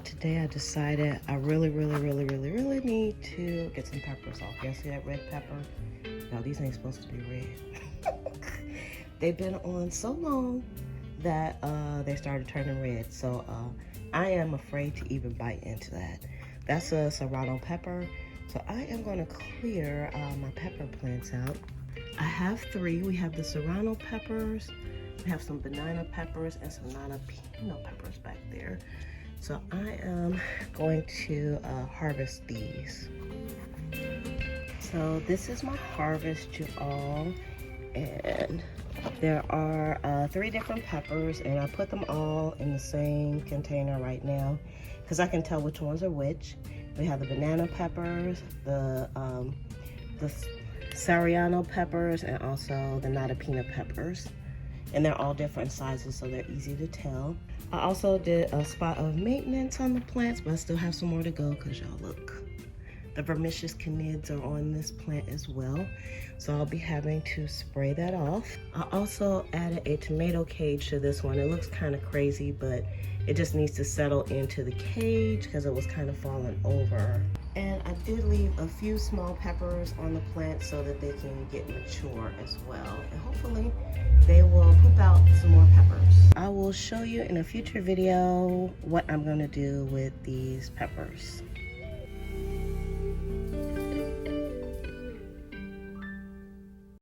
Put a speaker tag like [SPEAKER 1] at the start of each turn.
[SPEAKER 1] today I decided I really need to get some peppers off. You see that red pepper? No, these ain't supposed to be red. They've been on so long that they started turning red. So I am afraid to even bite into that. That's a serrano pepper. So I am going to clear my pepper plants out. I have 3. We have the serrano peppers, we have some banana peppers, and some jalapeno peppers back there. So I am going to harvest these. So this is my harvest, you all, and there are 3 different peppers, and I put them all in the same container right now because I can tell which ones are which. We have the banana peppers, the serrano peppers, and also the jalapeno peppers. And they're all different sizes, so they're easy to tell. I also did a spot of maintenance on the plants, but I still have some more to go because y'all look. The vermicious canids are on this plant as well, so I'll be having to spray that off. I also added a tomato cage to this one. It looks kind of crazy, but it just needs to settle into the cage because it was kind of falling over. And I did leave a few small peppers on the plant so that they can get mature as well. And hopefully they will poop out some more peppers. I will show you in a future video what I'm gonna do with these peppers.